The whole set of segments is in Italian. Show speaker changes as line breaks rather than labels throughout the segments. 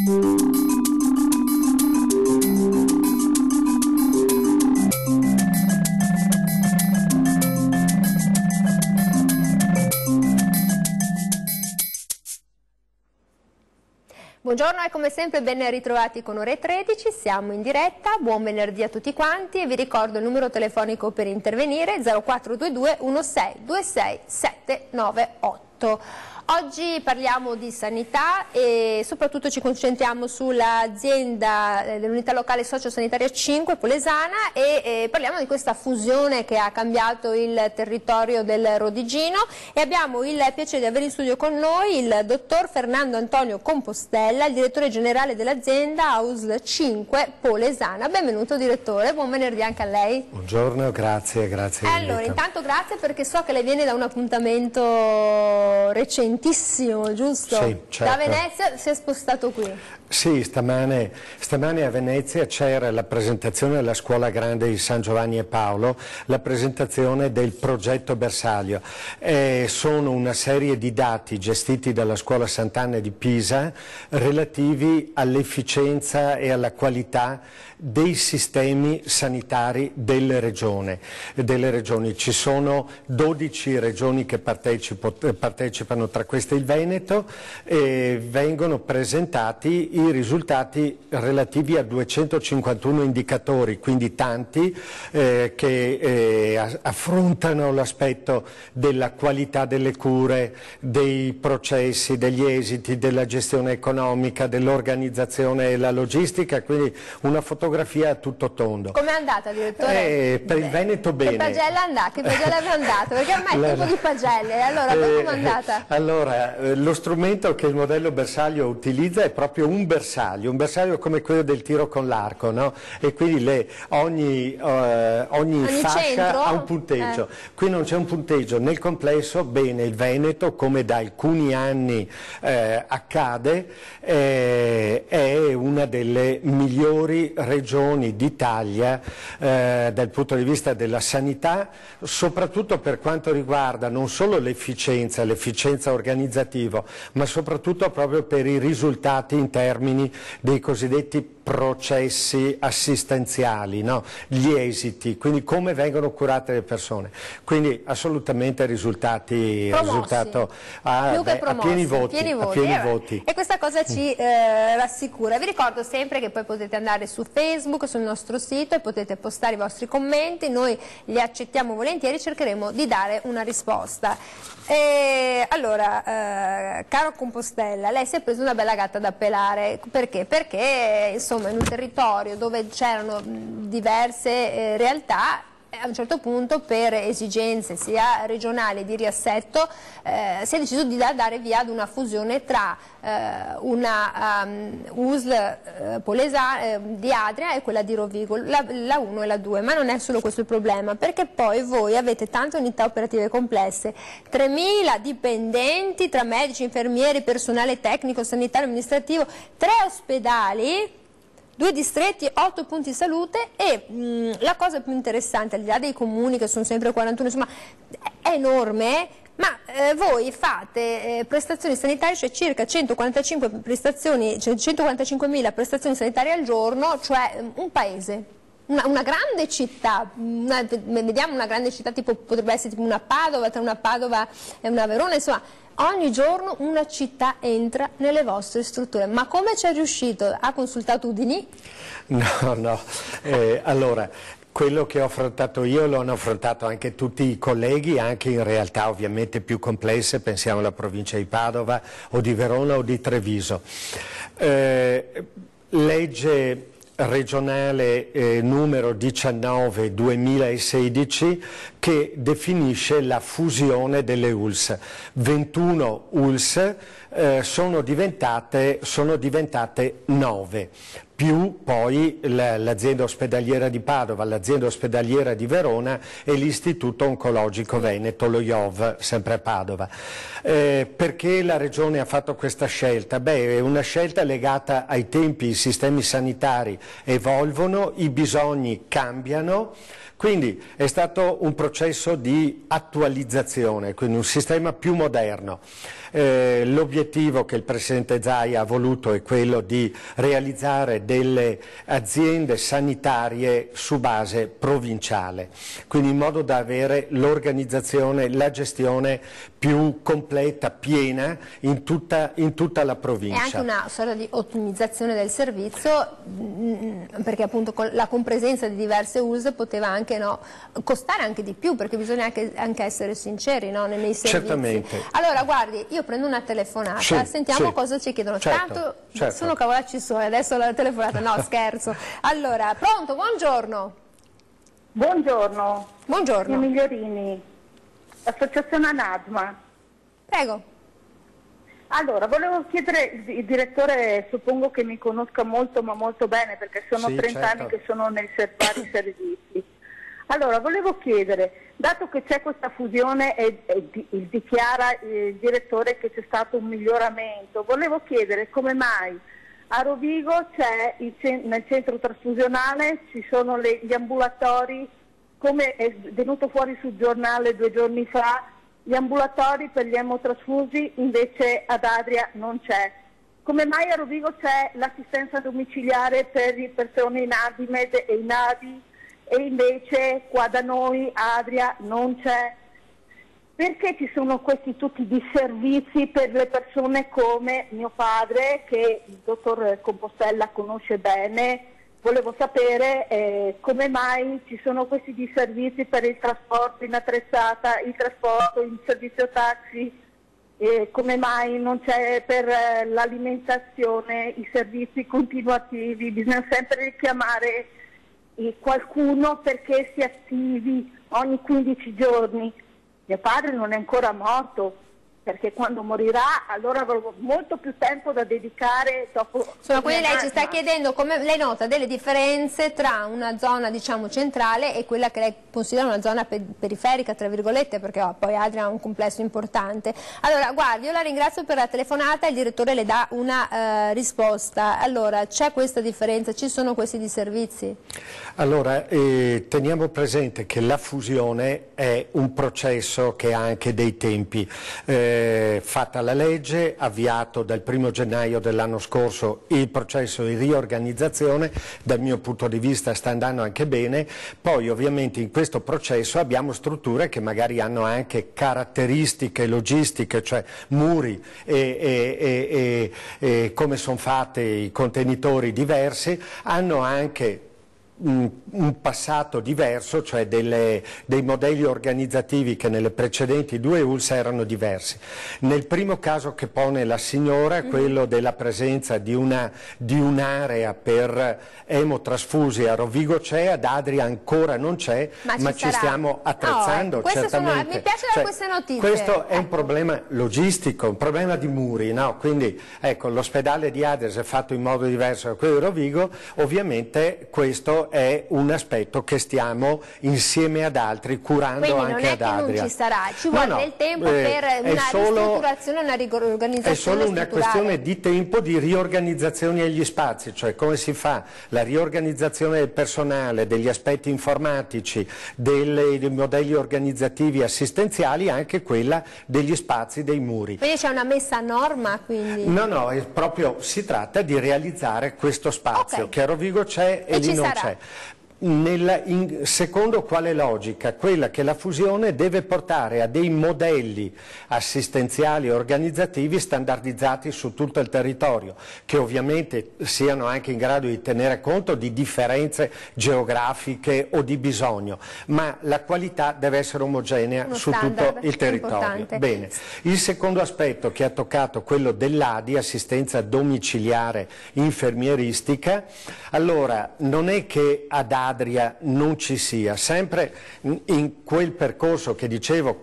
Buongiorno e come sempre ben ritrovati con Ore 13, siamo in diretta, buon venerdì a tutti quanti e vi ricordo il numero telefonico per intervenire 0422 16 26 798. Oggi parliamo di sanità e soprattutto ci concentriamo sull'azienda dell'unità locale sociosanitaria 5 Polesana e parliamo di questa fusione che ha cambiato il territorio del Rodigino e abbiamo il piacere di avere in studio con noi il dottor Fernando Antonio Compostella, il direttore generale dell'azienda AUSL 5 Polesana. Benvenuto direttore, buon venerdì anche a lei.
Buongiorno, grazie.
Allora, intanto grazie perché so che lei viene da un appuntamento recentissimo, giusto?
Sì, certo.
Da Venezia si è spostato qui.
Sì, stamane a Venezia c'era la presentazione alla Scuola Grande di San Giovanni e Paolo, la presentazione del progetto Bersaglio. Sono una serie di dati gestiti dalla Scuola Sant'Anna di Pisa relativi all'efficienza e alla qualità dei sistemi sanitari delle regioni. Ci sono 12 regioni che partecipano, tra queste il Veneto, e vengono presentati i risultati relativi a 251 indicatori, quindi tanti, che affrontano l'aspetto della qualità delle cure, dei processi, degli esiti, della gestione economica, dell'organizzazione e la logistica, quindi una fotografia a tutto tondo.
Com'è andata, direttore?
Per il Veneto bene.
Che pagella aveva andato? Perché ormai è tempo di pagelle, allora come è andata?
Allora, lo strumento che il modello bersaglio utilizza è proprio un bersaglio come quello del tiro con l'arco, no? E quindi ogni fascia ha un punteggio. Qui non c'è un punteggio, nel complesso bene, il Veneto, come da alcuni anni accade, è una delle migliori regioni d'Italia dal punto di vista della sanità, soprattutto per quanto riguarda non solo l'efficienza organizzativa, ma soprattutto proprio per i risultati in termini dei cosiddetti processi assistenziali, no? Gli esiti, quindi come vengono curate le persone. Quindi assolutamente risultato a pieni voti.
E questa cosa ci rassicura. Vi ricordo sempre che poi potete andare su Facebook, sul nostro sito e potete postare i vostri commenti, noi li accettiamo volentieri, cercheremo di dare una risposta. Allora, caro Compostella, lei si è preso una bella gatta da pelare, perché? Perché insomma in un territorio dove c'erano diverse realtà, a un certo punto per esigenze sia regionali di riassetto si è deciso di dare via ad una fusione tra una USL Polesana di Adria e quella di Rovigo, la 1 e la 2, ma non è solo questo il problema, perché poi voi avete tante unità operative complesse, 3.000 dipendenti tra medici, infermieri, personale tecnico, sanitario, amministrativo, 3 ospedali, 2 distretti, 8 punti salute e la cosa più interessante, al di là dei comuni che sono sempre 41, insomma è enorme, ma voi fate prestazioni sanitarie, cioè circa 145.000 prestazioni sanitarie al giorno, cioè un paese. Una grande città, vediamo una grande città tipo, potrebbe essere tipo una Padova, tra una Padova e una Verona, insomma ogni giorno una città entra nelle vostre strutture. Ma come ci è riuscito? Ha consultato Udini?
No. Allora, quello che ho affrontato io lo hanno affrontato anche tutti i colleghi, anche in realtà ovviamente più complesse, pensiamo alla provincia di Padova o di Verona o di Treviso. Legge regionale numero 19/2016 che definisce la fusione delle ULS. 21 ULS sono diventate 9, più poi l'azienda ospedaliera di Padova, l'azienda ospedaliera di Verona e l'Istituto Oncologico Veneto, lo IOV, sempre a Padova. Perché la Regione ha fatto questa scelta? Beh, è una scelta legata ai tempi, i sistemi sanitari evolvono, i bisogni cambiano. Quindi è stato un processo di attualizzazione, quindi un sistema più moderno. L'obiettivo L'obiettivo che il Presidente Zaia ha voluto è quello di realizzare delle aziende sanitarie su base provinciale, quindi in modo da avere l'organizzazione, la gestione più completa, piena in tutta la provincia.
È anche una sorta di ottimizzazione del servizio, perché appunto con la compresenza di diverse ULSS poteva anche costare anche di più, perché bisogna anche essere sinceri nei servizi.
Certamente.
Allora guardi, io prendo una telefonata, sentiamo cosa ci chiedono. Tanto sono cavolacci suoi, adesso la telefonata, no scherzo. Allora, pronto, buongiorno.
Buongiorno.
Buongiorno.
Migliorini, associazione ANASMA.
Prego.
Allora, volevo chiedere, il direttore suppongo che mi conosca molto ma molto bene, perché sono 30 anni che sono nei vari servizi. Allora, volevo chiedere, dato che c'è questa fusione e dichiara il direttore che c'è stato un miglioramento, volevo chiedere come mai a Rovigo c'è nel centro trasfusionale ci sono gli ambulatori, come è venuto fuori sul giornale 2 giorni fa, gli ambulatori per gli emotrasfusi, invece ad Adria non c'è. Come mai a Rovigo c'è l'assistenza domiciliare per le persone in ADIMED e in ADI e invece qua da noi a Adria non c'è? Perché ci sono questi tutti disservizi per le persone come mio padre, che il dottor Compostella conosce bene? Volevo sapere come mai ci sono questi disservizi per il trasporto in attrezzata, il trasporto in servizio taxi, come mai non c'è per l'alimentazione, i servizi continuativi, bisogna sempre richiamare qualcuno perché si attivi ogni 15 giorni. Mio padre non è ancora morto, perché quando morirà allora avrò molto più tempo da dedicare dopo.
Insomma, quindi lei ci sta chiedendo come lei nota delle differenze tra una zona diciamo centrale e quella che lei considera una zona periferica, tra virgolette, perché poi Adria ha un complesso importante. Allora, guardi, io la ringrazio per la telefonata, il direttore le dà una risposta. Allora, c'è questa differenza, ci sono questi disservizi?
Allora, teniamo presente che la fusione è un processo che ha anche dei tempi. Fatta la legge, avviato dal 1° gennaio dell'anno scorso il processo di riorganizzazione, dal mio punto di vista sta andando anche bene, poi ovviamente in questo processo abbiamo strutture che magari hanno anche caratteristiche logistiche, cioè muri e come sono fatte i contenitori diversi, hanno anche un passato diverso, cioè dei modelli organizzativi che nelle precedenti 2 ULSS erano diversi. Nel primo caso che pone la signora, quello della presenza di un'area per emotrasfusi a Rovigo c'è, ad Adria ancora non c'è, ma ci stiamo attrezzando.
Mi piace queste notizie.
Questo è un problema logistico, un problema di muri, no? Quindi ecco, l'ospedale di Adria si è fatto in modo diverso da quello di Rovigo, ovviamente questo è un aspetto che stiamo insieme ad altri curando.
Quindi
anche ad Adria.
Non è che non ci sarà, ci vuole del tempo per una ristrutturazione, una riorganizzazione.
È solo una questione di tempo di riorganizzazione agli spazi, cioè come si fa la riorganizzazione del personale, degli aspetti informatici, dei modelli organizzativi assistenziali, anche quella degli spazi, dei muri.
Quindi c'è una messa a norma? Quindi...
No, proprio si tratta di realizzare questo spazio, che a Rovigo c'è e lì non c'è. Secondo quale logica? Quella che la fusione deve portare a dei modelli assistenziali e organizzativi standardizzati su tutto il territorio, che ovviamente siano anche in grado di tenere conto di differenze geografiche o di bisogno, ma la qualità deve essere omogenea su tutto il territorio. Bene. Il secondo aspetto che ha toccato, quello dell'ADI, assistenza domiciliare infermieristica, allora non è che ad Adria non ci sia, sempre in quel percorso che dicevo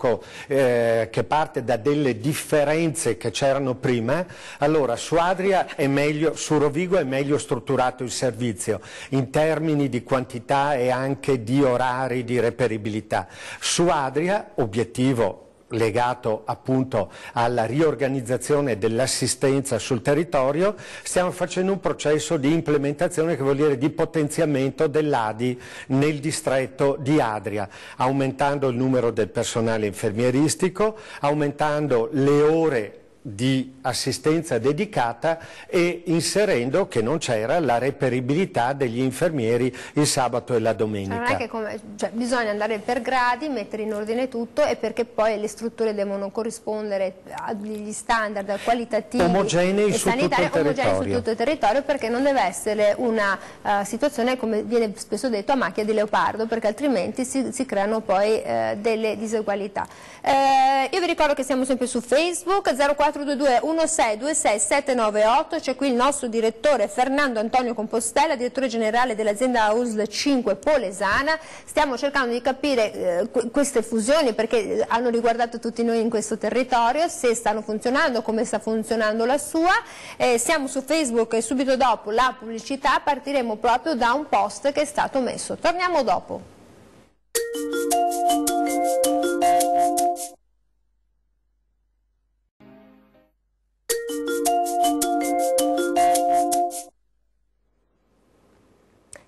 che parte da delle differenze che c'erano prima, allora su Adria è meglio, su Rovigo è meglio strutturato il servizio in termini di quantità e anche di orari di reperibilità. Su Adria, obiettivo legato appunto alla riorganizzazione dell'assistenza sul territorio, stiamo facendo un processo di implementazione che vuol dire di potenziamento dell'ADI nel distretto di Adria, aumentando il numero del personale infermieristico, aumentando le ore di assistenza dedicata e inserendo che non c'era la reperibilità degli infermieri il sabato e la domenica.
Non è che bisogna andare per gradi, mettere in ordine tutto, e perché poi le strutture devono corrispondere agli standard qualitativi
omogenei
e sanitari omogenei su tutto il territorio, perché non deve essere una situazione, come viene spesso detto, a macchia di leopardo, perché altrimenti si creano poi delle disegualità. Io vi ricordo che siamo sempre su Facebook, 0422 1626 798, c'è qui il nostro direttore Fernando Antonio Compostella, direttore generale dell'azienda USL 5 Polesana. Stiamo cercando di capire queste fusioni, perché hanno riguardato tutti noi in questo territorio, se stanno funzionando, come sta funzionando la sua. Siamo su Facebook e subito dopo la pubblicità partiremo proprio da un post che è stato messo. Torniamo dopo.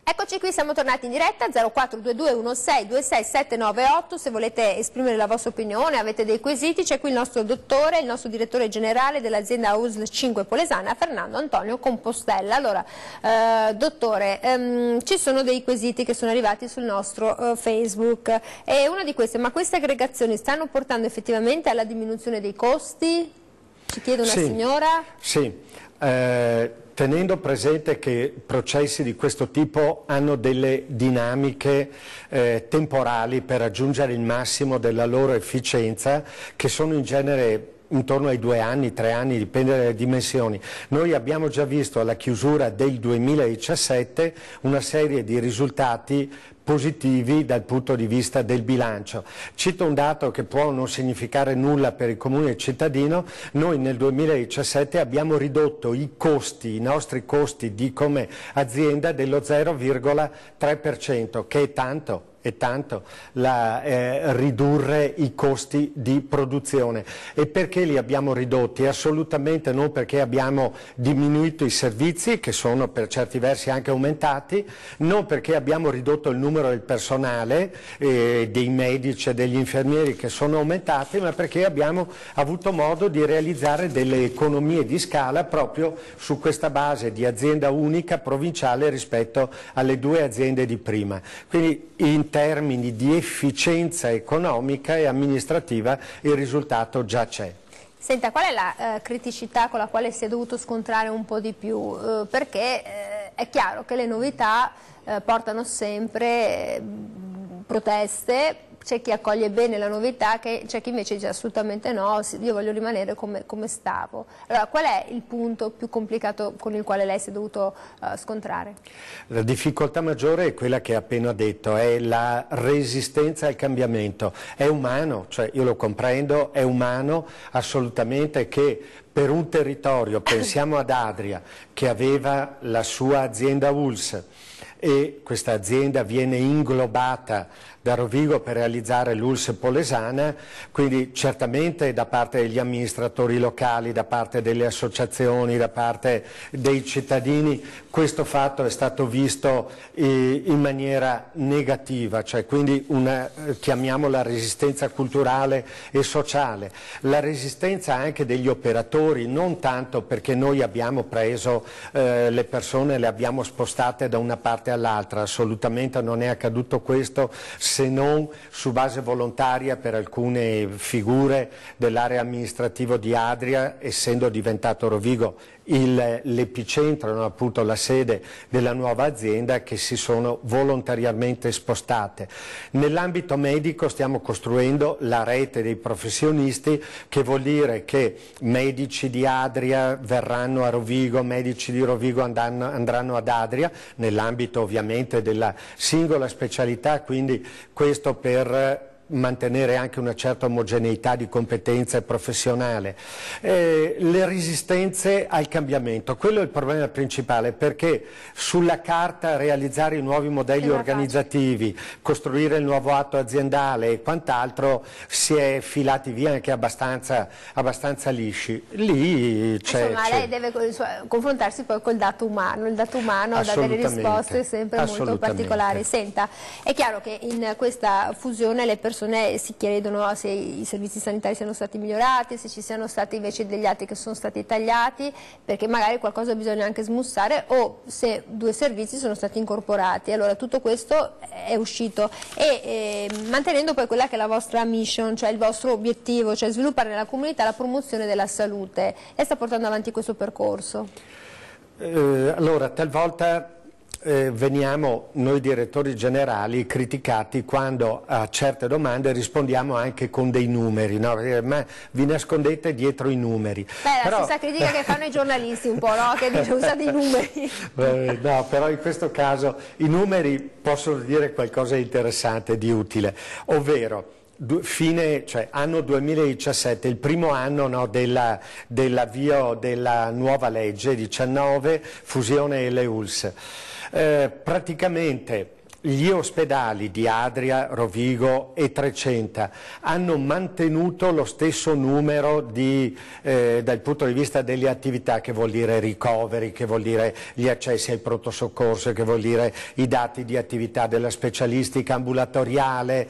Eccoci qui, siamo tornati in diretta, 0422 1626 798, se volete esprimere la vostra opinione, avete dei quesiti, c'è qui il nostro dottore, il nostro direttore generale dell'azienda USL 5 Polesana, Fernando Antonio Compostella. Allora, dottore, ci sono dei quesiti che sono arrivati sul nostro Facebook, e una di queste: ma queste aggregazioni stanno portando effettivamente alla diminuzione dei costi? Ci chiede una signora.
Sì. Tenendo presente che processi di questo tipo hanno delle dinamiche temporali per raggiungere il massimo della loro efficienza, che sono in genere intorno ai 2 anni, 3 anni, dipende dalle dimensioni. Noi abbiamo già visto alla chiusura del 2017 una serie di risultati positivi dal punto di vista del bilancio. Cito un dato che può non significare nulla per il comune cittadino: noi nel 2017 abbiamo ridotto i nostri costi come azienda dello 0,3%, che è tanto. Ridurre i costi di produzione. E perché li abbiamo ridotti? Assolutamente non perché abbiamo diminuito i servizi, che sono per certi versi anche aumentati, non perché abbiamo ridotto il numero del personale, dei medici e degli infermieri, che sono aumentati, ma perché abbiamo avuto modo di realizzare delle economie di scala proprio su questa base di azienda unica provinciale rispetto alle 2 aziende di prima. Quindi in termini di efficienza economica e amministrativa il risultato già c'è.
Senta, qual è la criticità con la quale si è dovuto scontrare un po' di più? Perché è chiaro che le novità portano sempre proteste. C'è chi accoglie bene la novità, c'è chi invece dice assolutamente no, io voglio rimanere come stavo. Allora, qual è il punto più complicato con il quale lei si è dovuto scontrare?
La difficoltà maggiore è quella che ha appena detto, è la resistenza al cambiamento. È umano, cioè io lo comprendo, è umano assolutamente che per un territorio, pensiamo ad Adria, che aveva la sua azienda ULSS, e questa azienda viene inglobata da Rovigo per realizzare l'ULSS Polesana, quindi certamente da parte degli amministratori locali, da parte delle associazioni, da parte dei cittadini, questo fatto è stato visto in maniera negativa, cioè quindi chiamiamola resistenza culturale e sociale. La resistenza anche degli operatori, non tanto perché noi abbiamo preso le persone e le abbiamo spostate da una parte all'altra, assolutamente non è accaduto questo, se non su base volontaria per alcune figure dell'area amministrativa di Adria, essendo diventato Rovigo l'epicentro, no, appunto la sede della nuova azienda, che si sono volontariamente spostate. Nell'ambito medico stiamo costruendo la rete dei professionisti, che vuol dire che medici di Adria verranno a Rovigo, medici di Rovigo andranno ad Adria, nell'ambito ovviamente della singola specialità, quindi questo per mantenere anche una certa omogeneità di competenza professionale. Le resistenze al cambiamento, quello è il problema principale, perché sulla carta realizzare i nuovi modelli organizzativi, costruire il nuovo atto aziendale e quant'altro si è filati via anche abbastanza lisci. Lì
insomma, lei deve confrontarsi poi col dato umano, il dato umano dà delle risposte sempre molto particolari. Senta, è chiaro che in questa fusione le persone persone si chiedono se i servizi sanitari siano stati migliorati, se ci siano stati invece degli altri che sono stati tagliati, perché magari qualcosa bisogna anche smussare, o se 2 servizi sono stati incorporati. Allora tutto questo è uscito, e mantenendo poi quella che è la vostra mission, cioè il vostro obiettivo, cioè sviluppare nella comunità la promozione della salute. E sta portando avanti questo percorso?
Allora, talvolta veniamo noi direttori generali criticati quando a certe domande rispondiamo anche con dei numeri, no? Ma vi nascondete dietro i numeri.
Beh, la stessa critica che fanno i giornalisti un po', no? Che dicono usate i numeri.
No, però in questo caso i numeri possono dire qualcosa di interessante, di utile, ovvero cioè anno 2017, il primo anno, no, dell'avvio della nuova legge 19, fusione LEULS. Praticamente gli ospedali di Adria, Rovigo e Trecenta hanno mantenuto lo stesso numero dal punto di vista delle attività, che vuol dire ricoveri, che vuol dire gli accessi al pronto soccorso, che vuol dire i dati di attività della specialistica ambulatoriale,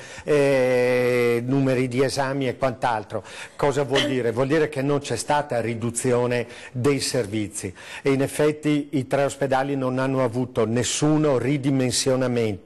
numeri di esami e quant'altro. Cosa vuol dire? Vuol dire che non c'è stata riduzione dei servizi, e in effetti i 3 ospedali non hanno avuto nessuno ridimensionamento.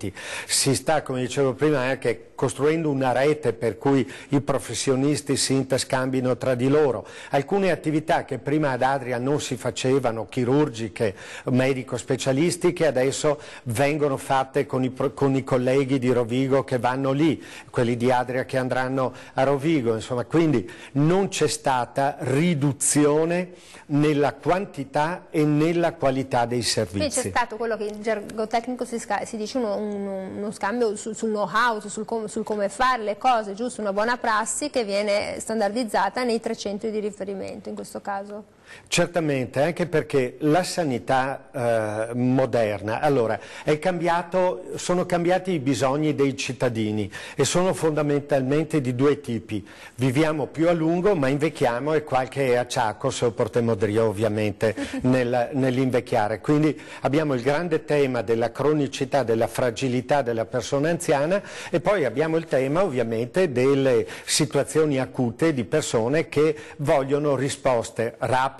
Si sta, come dicevo prima, anche costruendo una rete per cui i professionisti si interscambino tra di loro. Alcune attività che prima ad Adria non si facevano, chirurgiche, medico-specialistiche, adesso vengono fatte con i colleghi di Rovigo che vanno lì, quelli di Adria che andranno a Rovigo, insomma, quindi non c'è stata riduzione nella quantità e nella qualità dei servizi.
Quindi c'è stato quello che in gergo tecnico si dice uno scambio sul know-how, sul come fare le cose, giusto, una buona prassi che viene standardizzata nei 3 centri di riferimento in questo caso.
Certamente, anche perché la sanità moderna, allora, sono cambiati i bisogni dei cittadini, e sono fondamentalmente di 2 tipi. Viviamo più a lungo, ma invecchiamo, e qualche acciacco se lo portiamo drio, ovviamente, nell'invecchiare. Quindi abbiamo il grande tema della cronicità, della fragilità della persona anziana, e poi abbiamo il tema ovviamente delle situazioni acute di persone che vogliono risposte rapide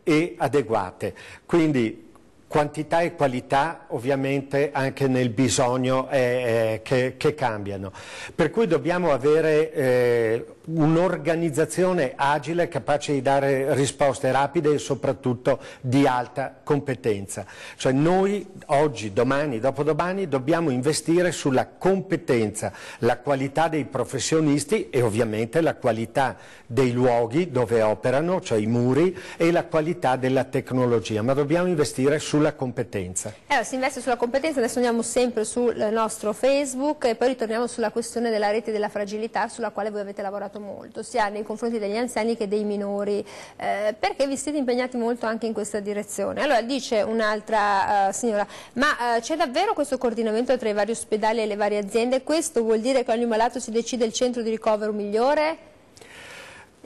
e adeguate. Quindi quantità e qualità ovviamente anche nel bisogno che cambiano. Per cui dobbiamo avere un'organizzazione agile, capace di dare risposte rapide e soprattutto di alta competenza. Cioè noi oggi, domani, dopodomani dobbiamo investire sulla competenza, la qualità dei professionisti e ovviamente la qualità dei luoghi dove operano, cioè i muri, e la qualità della tecnologia, ma dobbiamo investire sulla competenza.
Si investe sulla competenza. Adesso andiamo sempre sul nostro Facebook e poi ritorniamo sulla questione della rete della fragilità, sulla quale voi avete lavorato molto, sia nei confronti degli anziani che dei minori, perché vi siete impegnati molto anche in questa direzione. Allora dice un'altra signora, ma c'è davvero questo coordinamento tra i vari ospedali e le varie aziende? Questo vuol dire che ogni malato si decide il centro di ricovero migliore?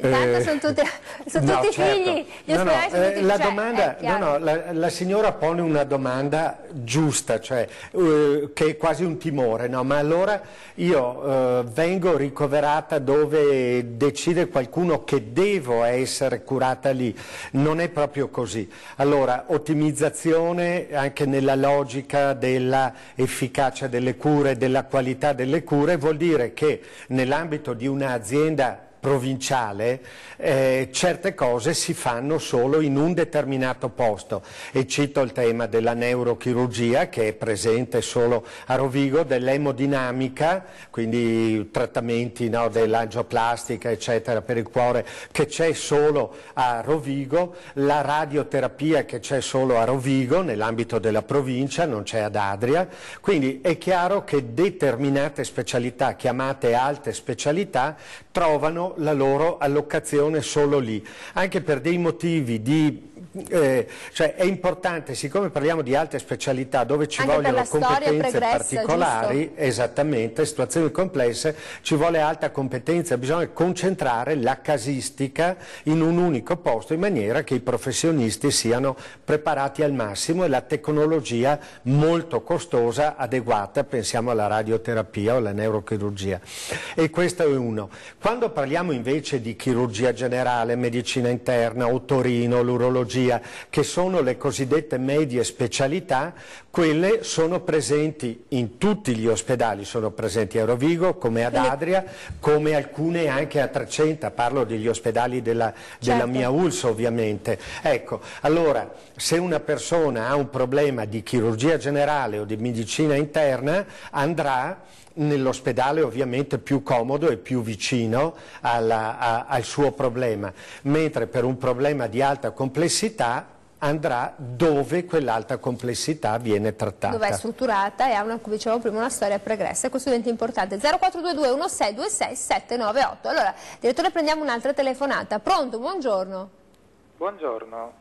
Intanto sono tutti
certo.
Figli, gli ospedali sono tutti,
la domanda, la signora pone una domanda giusta, cioè che è quasi un timore, no? Ma allora io vengo ricoverata dove decide qualcuno che devo essere curata lì. Non è proprio così. Allora, ottimizzazione anche nella logica della efficacia delle cure, della qualità delle cure, vuol dire che nell'ambito di un'azienda provinciale certe cose si fanno solo in un determinato posto, e cito il tema della neurochirurgia, che è presente solo a Rovigo, dell'emodinamica, quindi trattamenti, no, dell'angioplastica eccetera per il cuore, che c'è solo a Rovigo, la radioterapia che c'è solo a Rovigo nell'ambito della provincia, non c'è ad Adria. Quindi è chiaro che determinate specialità chiamate alte specialità trovano trovano la loro allocazione solo lì, anche per dei motivi di... cioè è importante, siccome parliamo di alte specialità dove ci
anche
vogliono competenze
pregressa,
particolari,
giusto?
esattamente, situazioni complesse, ci vuole alta competenza, bisogna concentrare la casistica in un unico posto in maniera che i professionisti siano preparati al massimo e la tecnologia molto costosa, adeguata, pensiamo alla radioterapia o alla neurochirurgia. E questo è uno. Quando parliamo invece di chirurgia generale, medicina interna, otorino, l'urologia, che sono le cosiddette medie specialità, quelle sono presenti in tutti gli ospedali, sono presenti a Rovigo, come ad Adria, come alcune anche a Trecenta, parlo degli ospedali della mia ULSS ovviamente. Ecco, allora, se una persona ha un problema di chirurgia generale o di medicina interna, andrà nell'ospedale ovviamente più comodo e più vicino al suo problema, mentre per un problema di alta complessità andrà dove quell'alta complessità viene trattata.
Dove è strutturata e ha, come dicevamo prima, una storia pregressa, e questo diventa importante. 0422 1626 798. Allora, direttore, prendiamo un'altra telefonata. Pronto, buongiorno.
Buongiorno,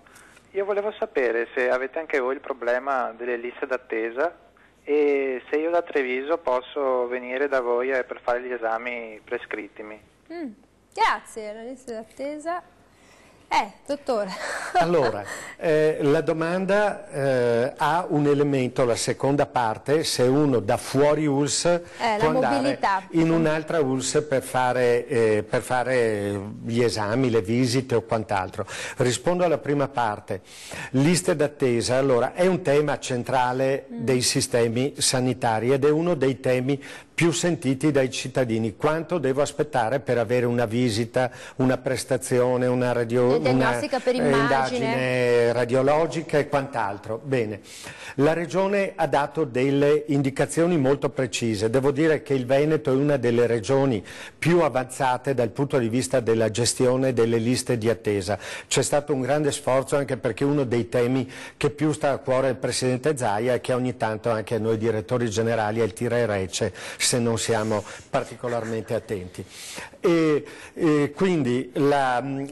io volevo sapere se avete anche voi il problema delle liste d'attesa e se io da Treviso posso venire da voi per fare gli esami prescrittimi.
Grazie, la lista d'attesa. Dottore.
Allora, la domanda ha un elemento, la seconda parte, se uno da fuori ULSS può andare in un'altra ULSS per fare gli esami, le visite o quant'altro. Rispondo alla prima parte. Liste d'attesa, allora, è un tema centrale dei sistemi sanitari ed è uno dei temi più sentiti dai cittadini. Quanto devo aspettare per avere una visita, una prestazione, una indagine radiologica e quant'altro? Bene, la Regione ha dato delle indicazioni molto precise. Devo dire che il Veneto è una delle regioni più avanzate dal punto di vista della gestione delle liste di attesa. C'è stato un grande sforzo anche perché uno dei temi che più sta a cuore al Presidente Zaia e che ogni tanto anche a noi direttori generali è il tira e rece, se non siamo particolarmente attenti. Quindi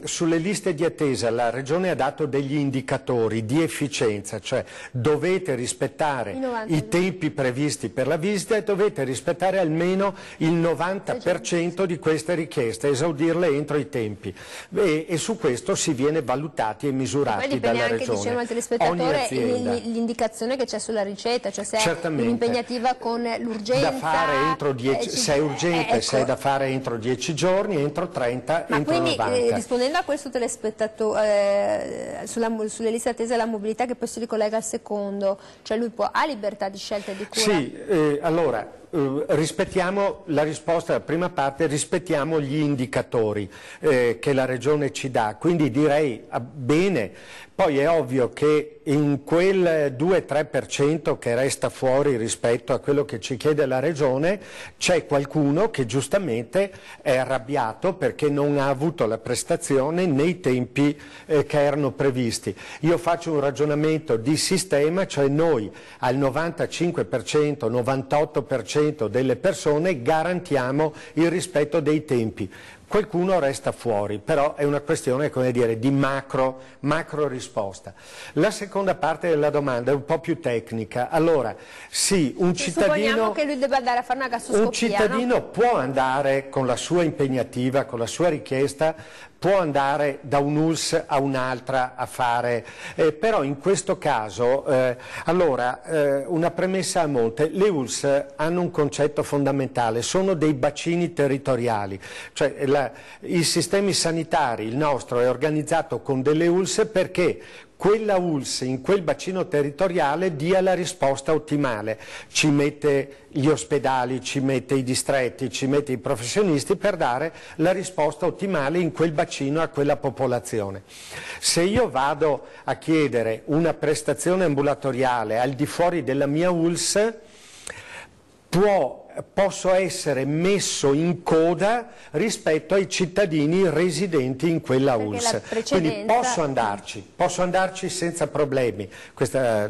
sulle liste di attesa la Regione ha dato degli indicatori di efficienza, cioè dovete rispettare i tempi previsti per la visita e dovete rispettare almeno il 90% di queste richieste, esaudirle entro i tempi. E su questo si viene valutati e misurati dalla Regione.
Poi dipende anche, diciamo, al telespettatore l'indicazione che c'è sulla ricetta, cioè se è un'impegnativa con l'urgenza.
Da fare entro 10, se è urgente, se è da fare entro 10 giorni, entro 30, entro 90. Ma quindi
rispondendo a questo telespettatore sulle liste d'attesa e la mobilità che poi si ricollega al secondo, cioè lui ha libertà di scelta e di cura?
Sì, allora rispettiamo la risposta alla prima parte, rispettiamo gli indicatori che la Regione ci dà, quindi direi bene. Poi è ovvio che in quel 2-3% che resta fuori rispetto a quello che ci chiede la Regione c'è qualcuno che giustamente è arrabbiato perché non ha avuto la prestazione nei tempi che erano previsti. Io faccio un ragionamento di sistema, cioè noi al 95%, 98% delle persone garantiamo il rispetto dei tempi. Qualcuno resta fuori, però è una questione, come dire, di macro risposta. La seconda parte della domanda è un po' più tecnica. Allora, sì, un cittadino...
Supponiamo che lui debba andare a fare una gastroscopia,
un cittadino può andare con la sua impegnativa, con la sua richiesta, può andare da un'ULSS a un'altra a fare, però in questo caso, una premessa a monte, le ULSS hanno un concetto fondamentale, sono dei bacini territoriali, cioè i sistemi sanitari, il nostro è organizzato con delle ULSS perché quella ULSS in quel bacino territoriale dia la risposta ottimale, ci mette gli ospedali, ci mette i distretti, ci mette i professionisti per dare la risposta ottimale in quel bacino a quella popolazione. Se io vado a chiedere una prestazione ambulatoriale al di fuori della mia ULSS, può posso essere messo in coda rispetto ai cittadini residenti in quella ULSS. Quindi posso andarci senza problemi.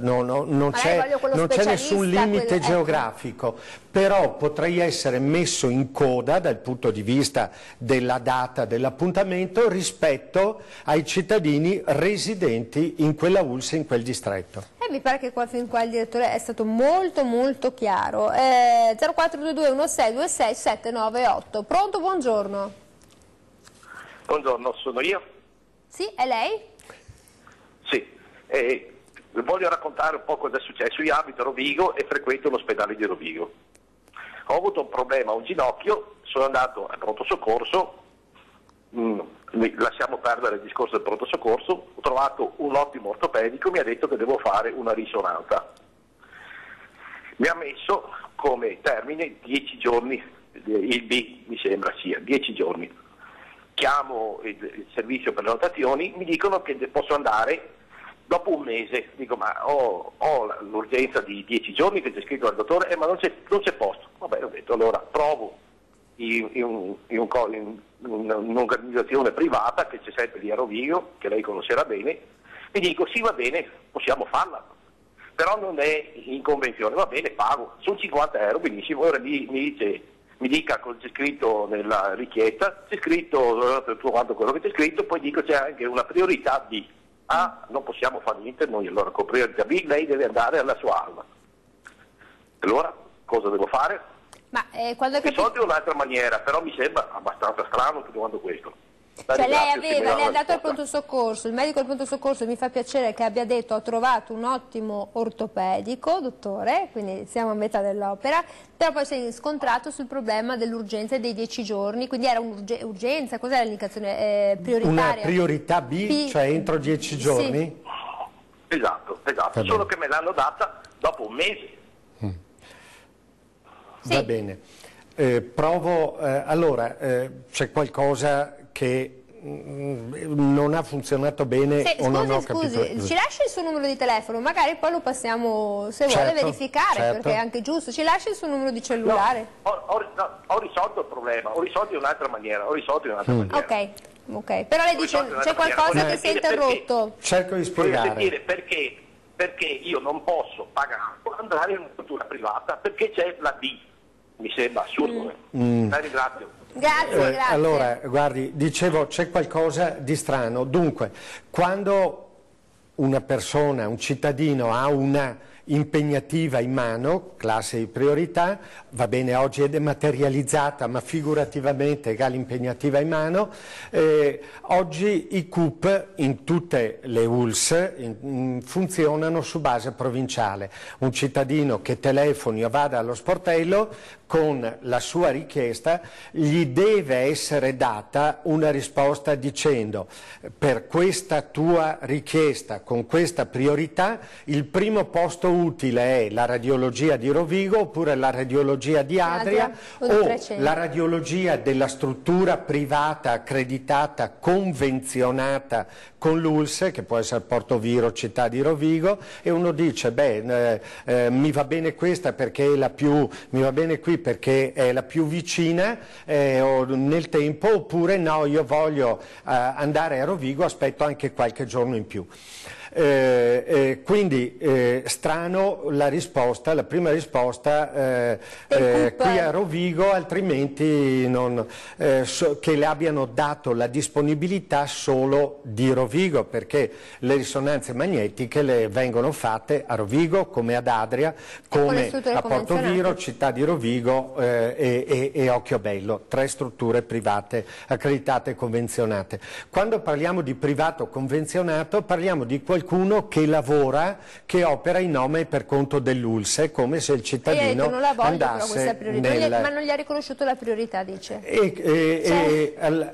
Non c'è nessun limite geografico, però potrei essere messo in coda dal punto di vista della data dell'appuntamento rispetto ai cittadini residenti in quella ULSS, in quel distretto.
Mi pare che fin qua il direttore è stato molto chiaro. 0422 1626 798. Pronto, buongiorno.
Buongiorno, sono io?
Sì, è lei?
Sì, voglio raccontare un po' cosa è successo. Io abito a Rovigo e frequento l'ospedale di Rovigo. Ho avuto un problema a un ginocchio, sono andato al pronto soccorso, lasciamo perdere il discorso del pronto soccorso, ho trovato un ottimo ortopedico, mi ha detto che devo fare una risonanza. Mi ha messo come termine 10 giorni, il B mi sembra sia, 10 giorni. Chiamo il servizio per le notazioni, mi dicono che posso andare dopo un mese. Dico, ma ho l'urgenza di 10 giorni che c'è scritto dal dottore, ma non c'è posto. Vabbè, ho detto, allora provo in un'organizzazione privata che c'è sempre lì a Rovigo, che lei conoscerà bene. Mi dico, sì, va bene, possiamo farla, però non è in convenzione. Va bene, pago, sono 50 euro, benissimo. Ora mi dica cosa c'è scritto nella richiesta, c'è scritto tutto quanto quello che c'è scritto, poi dico c'è anche una priorità B. A, non possiamo fare niente noi, allora con priorità B lei deve andare alla sua alma. Allora, cosa devo fare?
Ma quando
Mi soldi in un'altra maniera, però mi sembra abbastanza strano tutto quanto questo.
Cioè lei è andato al pronto soccorso, il medico del pronto soccorso mi fa piacere che abbia detto ho trovato un ottimo ortopedico, dottore, quindi siamo a metà dell'opera, però poi si è scontrato sul problema dell'urgenza dei 10 giorni, quindi era un'urgenza, cos'era l'indicazione prioritaria?
Una priorità B, cioè entro 10 giorni?
Sì. Esatto, solo che me l'hanno data dopo un mese.
Sì.
Va bene. Provo, allora, c'è qualcosa che non ha funzionato bene o non ho capito.
Scusi, ci lascia il suo numero di telefono, magari poi lo passiamo, se vuole, verificare, perché è anche giusto. Ci lascia il suo numero di cellulare?
No, ho risolto il problema, ho risolto in un'altra maniera,
Ok, però lei dice c'è qualcosa che si è interrotto.
Cerco di spiegare.
Voglio dire perché io non posso pagare andare in una struttura privata perché c'è la D. Mi sembra assurdo. La ringrazio.
Grazie.
Allora, guardi, dicevo, c'è qualcosa di strano. Dunque, quando una persona, un cittadino ha una impegnativa in mano, classe di priorità, va bene, oggi è dematerializzata, ma figurativamente egale impegnativa in mano, oggi i CUP in tutte le ULSS funzionano su base provinciale. Un cittadino che telefoni o vada allo sportello con la sua richiesta gli deve essere data una risposta dicendo per questa tua richiesta con questa priorità il primo posto utile è la radiologia di Rovigo oppure la radiologia di Adria o la radiologia della struttura privata accreditata convenzionata con l'ULSS, che può essere Portoviro, città di Rovigo, e uno dice mi va bene questa perché è la più, mi va bene qui perché è la più vicina nel tempo, oppure no, io voglio andare a Rovigo, aspetto anche qualche giorno in più. Quindi strano la risposta, la prima risposta qui a Rovigo, altrimenti che le abbiano dato la disponibilità solo di Rovigo, perché le risonanze magnetiche le vengono fatte a Rovigo come ad Adria, come a Portoviro, città di Rovigo e Occhiobello, 3 strutture private accreditate e convenzionate. Quando parliamo di privato convenzionato parliamo di qualcuno che lavora, che opera in nome e per conto dell'ULSS, come se il cittadino
non la voglio,
andasse
ma non gli ha riconosciuto la priorità, dice.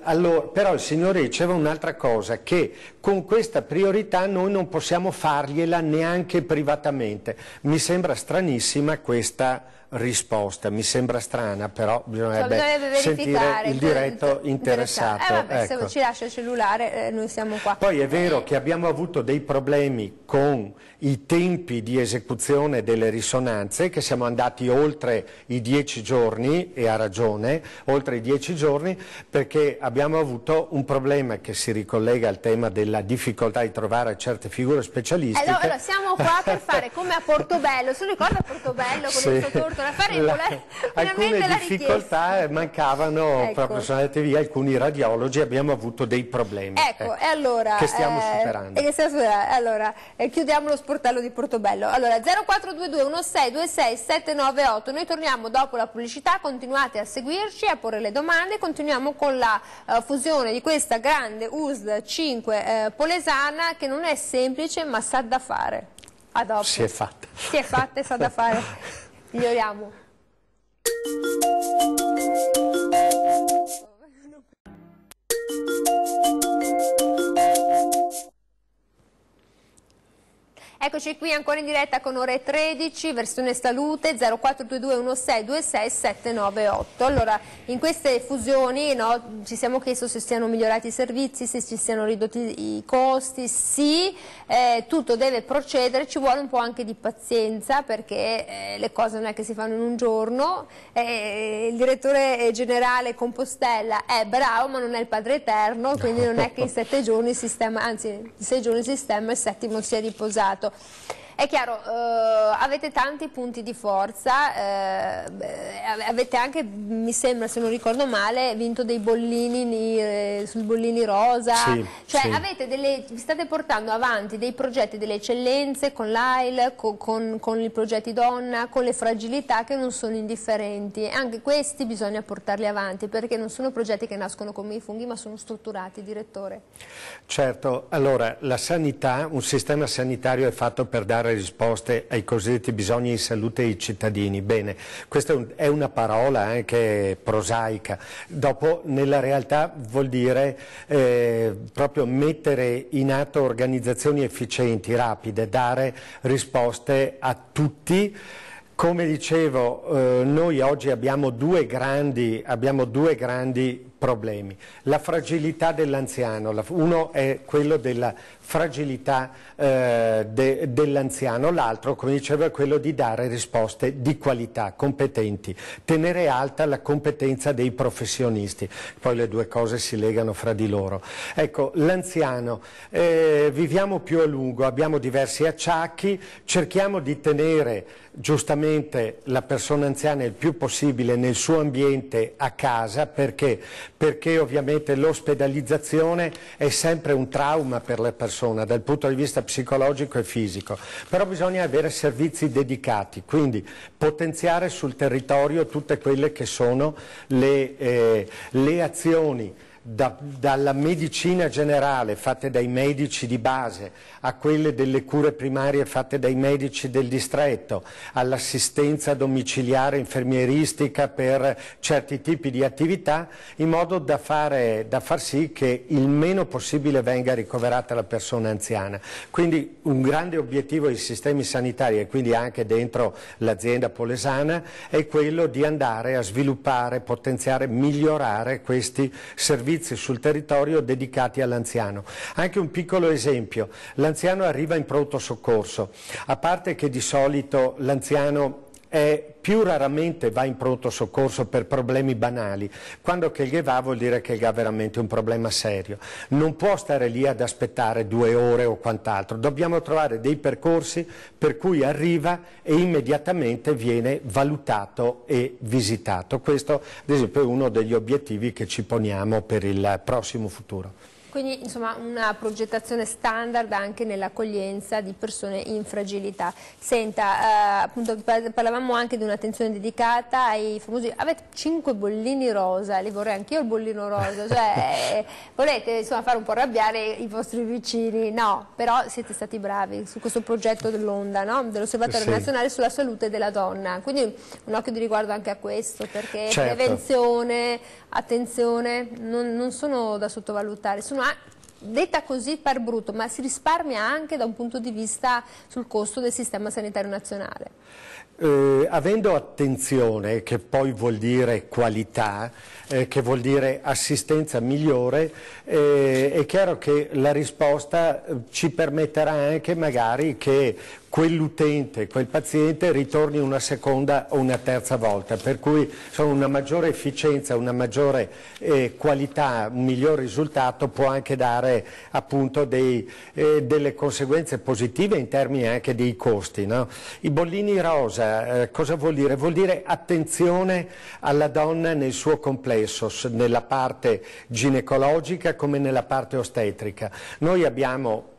Allora, però il signore diceva un'altra cosa, che con questa priorità noi non possiamo fargliela neanche privatamente. Mi sembra stranissima questa risposta. Mi sembra strana, però bisognerebbe
bisognerebbe
sentire il diretto interessato.
Vabbè,
ecco.
se ci lascia il cellulare noi siamo qua.
Poi è vero che abbiamo avuto dei problemi con i tempi di esecuzione delle risonanze, che siamo andati oltre i 10 giorni, e ha ragione, oltre i 10 giorni, perché abbiamo avuto un problema che si ricollega al tema della difficoltà di trovare certe figure specialistiche.
Allora, siamo qua per fare come a Portobello, se lo ricorda Portobello con il suo torto, la faremo,
alcune difficoltà mancavano, proprio sono andati via alcuni radiologi, abbiamo avuto dei problemi
e allora,
che stiamo superando.
Allora, chiudiamo lo sportello di Portobello. Allora, 0422 1626 798, noi torniamo dopo la pubblicità, continuate a seguirci, a porre le domande, continuiamo con la fusione di questa grande USL 5 polesana, che non è semplice ma sa da fare. A dopo.
Si è fatta.
Si è fatta e sa da fare. Miglioriamo. Eccoci qui ancora in diretta con Ore 13, versione salute 0422 1626 798. Allora, in queste fusioni ci siamo chiesti se siano migliorati i servizi, se ci siano ridotti i costi. Sì, tutto deve procedere, ci vuole un po' anche di pazienza, perché le cose non è che si fanno in un giorno. Il direttore generale Compostella è bravo, ma non è il padre eterno, quindi non è che in 7 giorni il sistema, anzi in 6 giorni il sistema, il settimo sia riposato. È chiaro, avete tanti punti di forza, avete anche, mi sembra, se non ricordo male, vinto dei bollini sui bollini rosa, cioè vi state portando avanti dei progetti, delle eccellenze con l'AIL, con i progetti donna, con le fragilità che non sono indifferenti, e anche questi bisogna portarli avanti, perché non sono progetti che nascono come i funghi, ma sono strutturati, direttore.
Certo, allora la sanità, un sistema sanitario è fatto per dare risposte ai cosiddetti bisogni di salute dei cittadini. Bene, questa è una parola anche prosaica, dopo nella realtà vuol dire proprio mettere in atto organizzazioni efficienti, rapide, dare risposte a tutti. Come dicevo, noi oggi abbiamo due grandi problemi. La fragilità dell'anziano, uno è quello della fragilità dell'anziano, l'altro, come dicevo, è quello di dare risposte di qualità, competenti, tenere alta la competenza dei professionisti, poi le due cose si legano fra di loro. Ecco, l'anziano, viviamo più a lungo, abbiamo diversi acciacchi, cerchiamo di tenere giustamente la persona anziana il più possibile nel suo ambiente a casa, perché ovviamente l'ospedalizzazione è sempre un trauma per la persona dal punto di vista psicologico e fisico, però bisogna avere servizi dedicati, quindi potenziare sul territorio tutte quelle che sono le azioni dalla medicina generale fatte dai medici di base a quelle delle cure primarie fatte dai medici del distretto, all'assistenza domiciliare infermieristica per certi tipi di attività, in modo da far sì che il meno possibile venga ricoverata la persona anziana. Quindi un grande obiettivo dei sistemi sanitari, e quindi anche dentro l'azienda polesana, è quello di andare a sviluppare, potenziare, migliorare questi servizi sul territorio dedicati all'anziano. Anche un piccolo esempio: l'anziano arriva in pronto soccorso, a parte che di solito l'anziano più raramente va in pronto soccorso per problemi banali, quando che va vuol dire che ha veramente un problema serio. Non può stare lì ad aspettare 2 ore o quant'altro, dobbiamo trovare dei percorsi per cui arriva e immediatamente viene valutato e visitato. Questo ad esempio è uno degli obiettivi che ci poniamo per il prossimo futuro.
Quindi insomma una progettazione standard anche nell'accoglienza di persone in fragilità. Senta, appunto parlavamo anche di un'attenzione dedicata ai famosi, avete 5 bollini rosa, li vorrei anch'io il bollino rosa, cioè volete insomma fare un po' arrabbiare i vostri vicini? No, però siete stati bravi su questo progetto dell'Onda, no? Dell'Osservatorio Nazionale sulla Salute della Donna, quindi un occhio di riguardo anche a questo, perché prevenzione, attenzione non sono da sottovalutare, sono detta così par brutto, ma si risparmia anche da un punto di vista sul costo del sistema sanitario nazionale.
Avendo attenzione, che poi vuol dire qualità, che vuol dire assistenza migliore, è chiaro che la risposta ci permetterà anche magari che quell'utente, quel paziente ritorni una seconda o una terza volta, per cui una maggiore efficienza, una maggiore qualità, un miglior risultato può anche dare appunto delle conseguenze positive in termini anche dei costi, no? I bollini rosa, cosa vuol dire? Vuol dire attenzione alla donna nel suo complesso, nella parte ginecologica come nella parte ostetrica. Noi abbiamo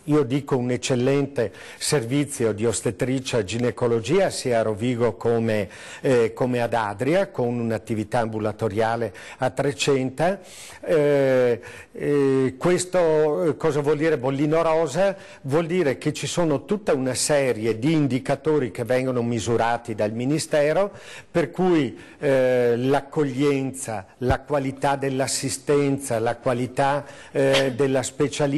io dico un eccellente servizio di ostetricia ginecologia sia a Rovigo come ad Adria, con un'attività ambulatoriale a 300. Questo cosa vuol dire bollino rosa? Vuol dire che ci sono tutta una serie di indicatori che vengono misurati dal Ministero, per cui l'accoglienza, la qualità dell'assistenza, la qualità della specialistica,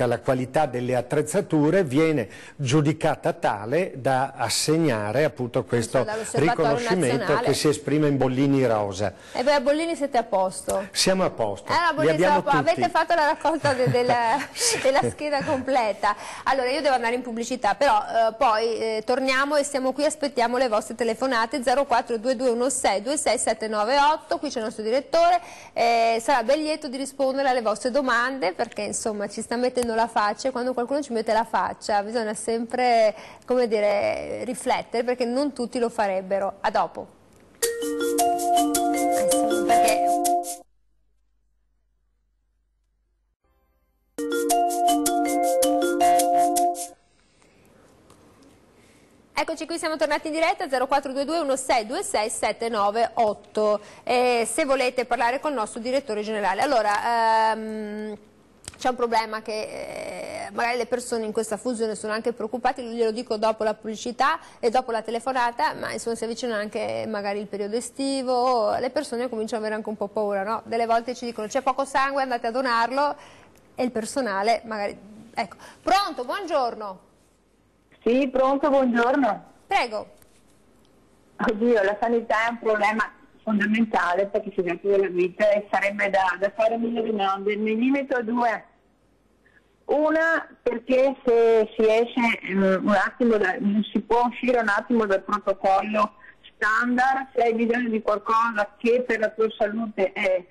la qualità delle attrezzature viene giudicata tale da assegnare appunto questo riconoscimento nazionale, che si esprime in bollini rosa.
E voi a Bollini siete a posto?
Siamo a posto.
Avete fatto la raccolta della scheda completa. Allora io devo andare in pubblicità, però poi torniamo e stiamo qui, aspettiamo le vostre telefonate 0422162678, qui c'è il nostro direttore, sarà ben lieto di rispondere alle vostre domande, perché insomma ci sta mettendo la faccia, e quando qualcuno ci mette la faccia bisogna sempre, come dire, riflettere, perché non tutti lo farebbero. A dopo. Perché... Eccoci qui, siamo tornati in diretta 0422 1626798. Se volete parlare con il nostro direttore generale. Allora, c'è un problema che magari le persone in questa fusione sono anche preoccupate, glielo dico dopo la pubblicità e dopo la telefonata, ma insomma si avvicina anche magari il periodo estivo, le persone cominciano ad avere anche un po' paura, no? Delle volte ci dicono c'è poco sangue, andate a donarlo, e il personale magari... Ecco, pronto, buongiorno.
Sì, pronto, buongiorno.
Prego.
Oddio, la sanità è un problema fondamentale perché si tratta della vita e sarebbe da fare mille domande. Mi limito a due. Una, perché se si esce un attimo, non si può uscire un attimo dal protocollo standard, se hai bisogno di qualcosa che per la tua salute è,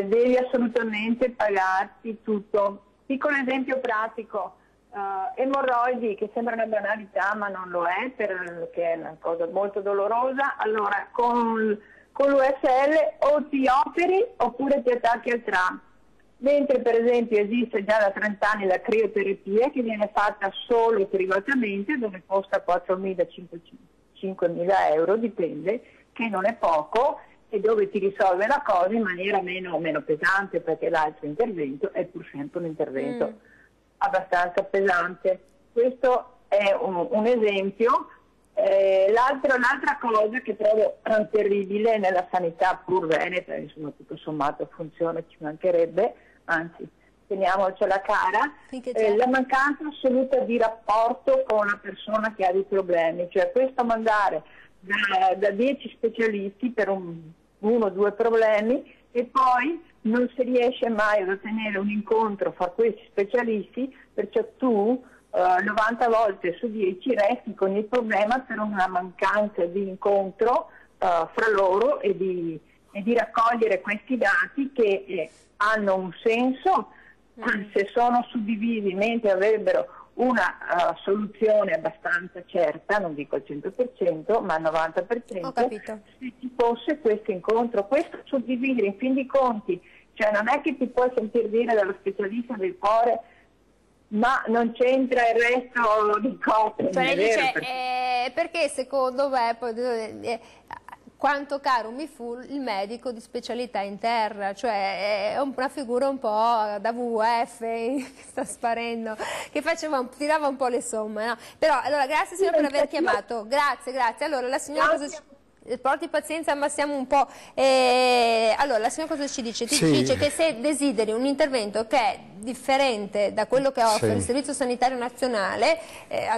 devi assolutamente pagarti tutto. Piccolo esempio pratico. Emorroidi, che sembra una banalità ma non lo è, perché è una cosa molto dolorosa. Allora con l'USL o ti operi oppure ti attacchi al tram, mentre per esempio esiste già da 30 anni la crioterapia che viene fatta solo privatamente, dove costa 4.000-5.000 euro, dipende, che non è poco, e dove ti risolve la cosa in maniera meno pesante, perché l'altro intervento è pur sempre un intervento abbastanza pesante. Questo è un esempio. L'altra cosa che trovo terribile nella sanità pur veneta, insomma tutto sommato funziona, ci mancherebbe, anzi teniamocela cara, la mancanza assoluta di rapporto con la persona che ha dei problemi, cioè questo mandare da 10 specialisti per uno o due problemi e poi non si riesce mai ad ottenere un incontro fra questi specialisti, perciò tu 90 volte su 10 resti con il problema per una mancanza di incontro fra loro e di raccogliere questi dati che hanno un senso se sono suddivisi, mentre avrebbero una soluzione abbastanza certa, non dico al 100%, ma al 90%, se ci fosse questo incontro. Questo suddividere in fin di conti, cioè non è che ti puoi sentir dire dallo specialista del cuore ma non c'entra il resto di cose.
Cioè lei dice perché secondo me poi quanto caro mi fu il medico di specialità interna, cioè è una figura un po' da WWF che sta sparendo, che tirava un po' le somme, no? Però allora grazie signora per aver chiamato, grazie. Allora la signora porti pazienza, ma siamo un po'... Allora, la signora cosa ci dice? Ci dice che se desideri un intervento che è differente da quello che offre il Servizio Sanitario Nazionale,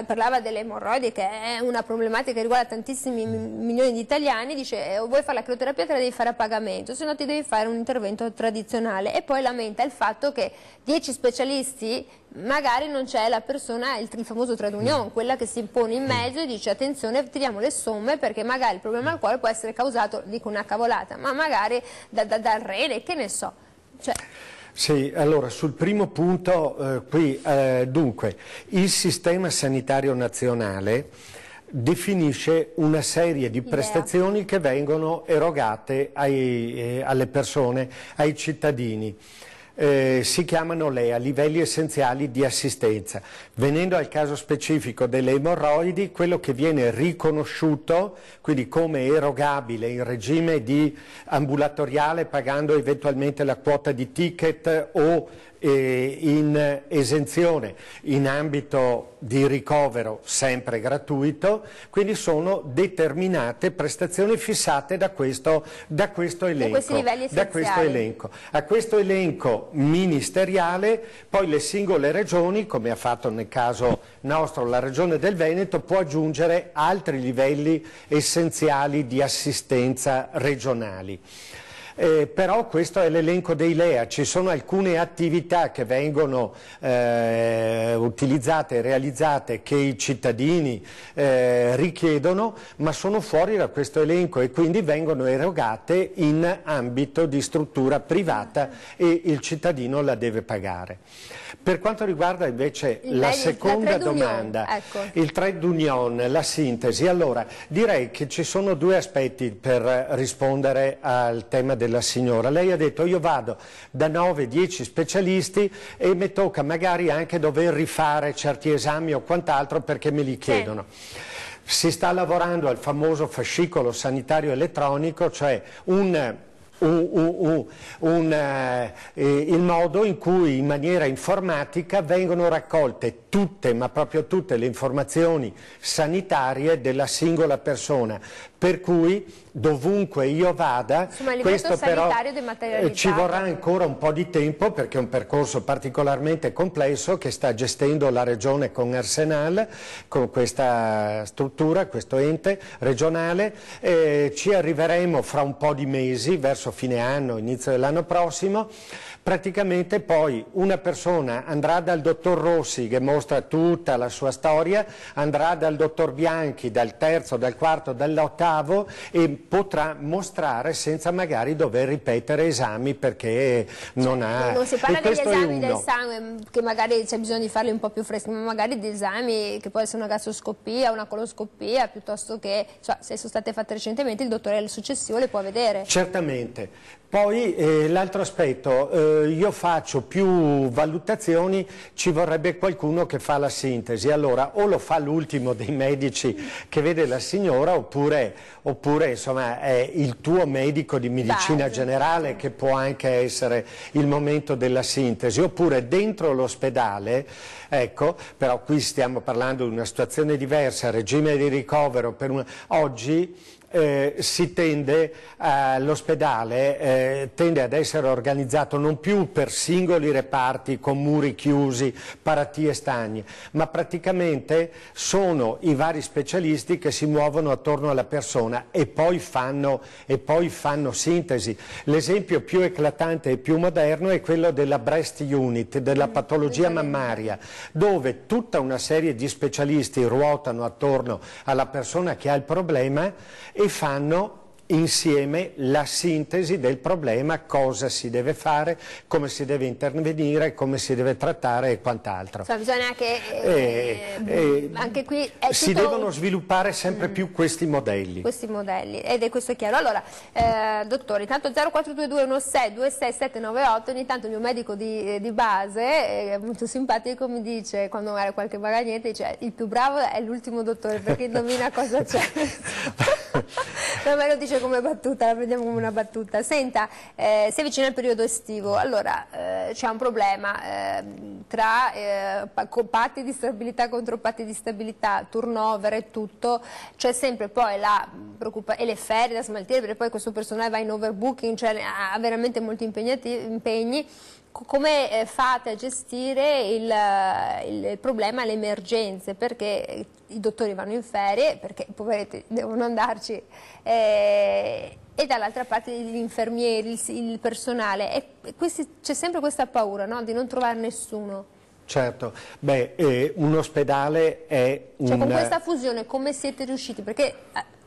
parlava delle emorroidi, che è una problematica che riguarda tantissimi milioni di italiani, dice vuoi fare la crioterapia te la devi fare a pagamento, se no ti devi fare un intervento tradizionale, e poi lamenta il fatto che 10 specialisti magari non c'è la persona, il famoso trade union, quella che si pone in mezzo e dice attenzione, tiriamo le somme perché magari il problema al cuore può essere causato, dico una cavolata, ma magari dal rene, che ne so.
Sì, allora sul primo punto dunque il sistema sanitario nazionale definisce una serie di prestazioni che vengono erogate alle persone, ai cittadini. Si chiamano LEA, livelli essenziali di assistenza. Venendo al caso specifico delle emorroidi, quello che viene riconosciuto, quindi come erogabile in regime di ambulatoriale, pagando eventualmente la quota di ticket o in esenzione in ambito di ricovero sempre gratuito, quindi sono determinate prestazioni fissate da questo elenco. A questo elenco ministeriale poi le singole regioni, come ha fatto nel caso nostro la Regione del Veneto, può aggiungere altri livelli essenziali di assistenza regionali. Però questo è l'elenco dei LEA, ci sono alcune attività che vengono utilizzate e realizzate che i cittadini richiedono, ma sono fuori da questo elenco e quindi vengono erogate in ambito di struttura privata e il cittadino la deve pagare. Per quanto riguarda invece la seconda domanda, il trade union, la sintesi, allora direi che ci sono due aspetti per rispondere al tema della signora. Lei ha detto io vado da 9-10 specialisti e mi tocca magari anche dover rifare certi esami o quant'altro perché me li chiedono. Si sta lavorando al famoso fascicolo sanitario elettronico, cioè il modo in cui in maniera informatica vengono raccolte tutte, ma proprio tutte le informazioni sanitarie della singola persona, per cui dovunque io vada, questo però ci vorrà ancora un po' di tempo perché è un percorso particolarmente complesso che sta gestendo la Regione con Arsenal, con questa struttura, questo ente regionale. Ci arriveremo fra un po' di mesi, verso fine anno, inizio dell'anno prossimo. Praticamente poi una persona andrà dal dottor Rossi che mostra tutta la sua storia, andrà dal dottor Bianchi, dal terzo, dal quarto, dall'ottavo e potrà mostrare senza magari dover ripetere esami perché non ha...
Non si parla degli esami del sangue, che magari c'è bisogno di farli un po' più freschi, ma magari di esami che può essere una gastroscopia, una coloscopia, piuttosto che, cioè, se sono state fatte recentemente, il dottore successivo le può vedere.
Certamente. Poi l'altro aspetto, io faccio più valutazioni, ci vorrebbe qualcuno che fa la sintesi, allora o lo fa l'ultimo dei medici che vede la signora oppure insomma è il tuo medico di medicina generale che può anche essere il momento della sintesi, oppure dentro l'ospedale, ecco, però qui stiamo parlando di una situazione diversa, regime di ricovero oggi. Si tende, l'ospedale tende ad essere organizzato non più per singoli reparti con muri chiusi, paratie stagne, ma praticamente sono i vari specialisti che si muovono attorno alla persona e poi fanno sintesi. L'esempio più eclatante e più moderno è quello della breast unit, della patologia mammaria, dove tutta una serie di specialisti ruotano attorno alla persona che ha il problema e fanno insieme la sintesi del problema, cosa si deve fare, come si deve intervenire, come si deve trattare e quant'altro.
Cioè, bisogna che anche qui
si devono sviluppare sempre più questi modelli.
Questi modelli, ed è questo chiaro. Allora, dottore, intanto 0422 16 26798, ogni tanto il mio medico di base, è molto simpatico, mi dice, quando magari qualche bagaglietta, dice il più bravo è l'ultimo dottore perché indovina cosa c'è. No, me lo dice come battuta, la prendiamo come una battuta. Senta, si avvicina il periodo estivo, allora c'è un problema tra patti di stabilità contro patti di stabilità, turnover e tutto, c'è sempre poi e le ferie da smaltire, perché poi questo personale va in overbooking, cioè ha veramente molti impegni. Come fate a gestire il problema, le emergenze? Perché i dottori vanno in ferie, perché poveretti devono andarci, e dall'altra parte gli infermieri, il personale. C'è sempre questa paura, no? Di non trovare nessuno.
Certo, un ospedale è
Cioè, con questa fusione come siete riusciti? Perché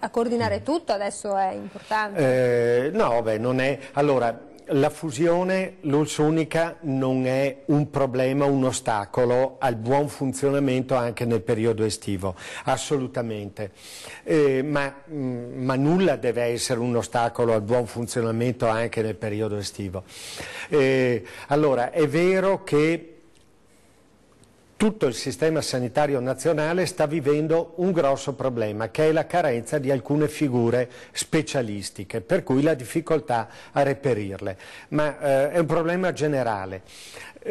a coordinare tutto adesso è importante.
No, non è... Allora, la fusione l'Ulsunica non è un problema, un ostacolo al buon funzionamento anche nel periodo estivo, assolutamente. Ma nulla deve essere un ostacolo al buon funzionamento anche nel periodo estivo. Allora, è vero che tutto il sistema sanitario nazionale sta vivendo un grosso problema, che è la carenza di alcune figure specialistiche, per cui la difficoltà a reperirle. Ma è un problema generale.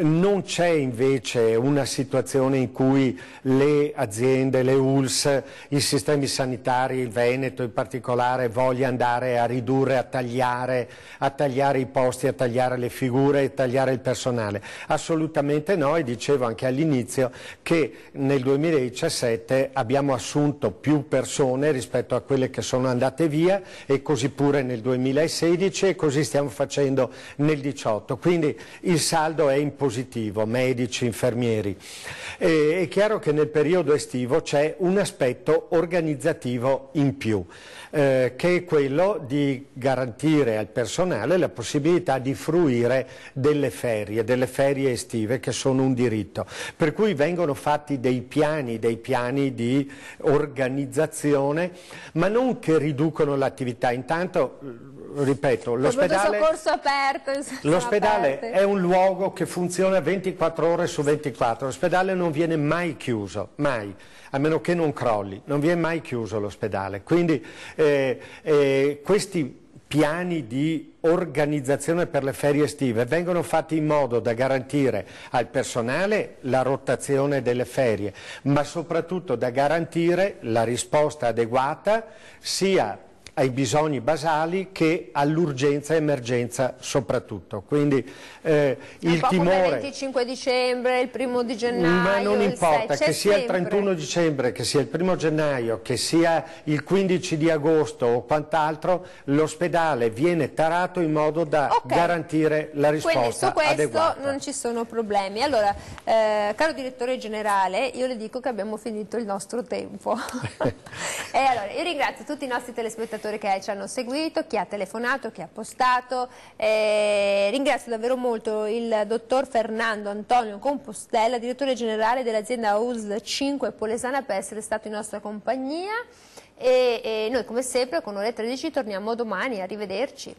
Non c'è invece una situazione in cui le aziende, le ULSS, i sistemi sanitari, il Veneto in particolare, voglia andare a ridurre, a tagliare i posti, a tagliare le figure, a tagliare il personale. Assolutamente no, e dicevo anche all'inizio che nel 2017 abbiamo assunto più persone rispetto a quelle che sono andate via, e così pure nel 2016, e così stiamo facendo nel 2018. Quindi il saldo è in positivo, medici, infermieri. È chiaro che nel periodo estivo c'è un aspetto organizzativo in più, che è quello di garantire al personale la possibilità di fruire delle ferie estive, che sono un diritto. Per cui vengono fatti dei piani di organizzazione, ma non che riducono l'attività. Intanto, ripeto, l'ospedale è un luogo che funziona 24 ore su 24, l'ospedale non viene mai chiuso, mai, a meno che non crolli, non viene mai chiuso l'ospedale. Quindi questi piani di organizzazione per le ferie estive vengono fatti in modo da garantire al personale la rotazione delle ferie, ma soprattutto da garantire la risposta adeguata sia ai bisogni basali che all'urgenza e emergenza soprattutto. Quindi il timore...
il 25 dicembre, il 1° di gennaio,
ma non importa, che sia
sempre
il 31 dicembre, che sia il 1° gennaio, che sia il 15 di agosto o quant'altro, l'ospedale viene tarato in modo da garantire la risposta adeguata.
Quindi su questo non ci sono problemi. Allora, caro direttore generale, io le dico che abbiamo finito il nostro tempo. E allora, io ringrazio tutti i nostri telespettatori che ci hanno seguito, chi ha telefonato, chi ha postato. Ringrazio davvero molto il dottor Fernando Antonio Compostella, direttore generale dell'azienda USL 5 Polesana, per essere stato in nostra compagnia, e noi come sempre con Ore 13 torniamo domani. Arrivederci.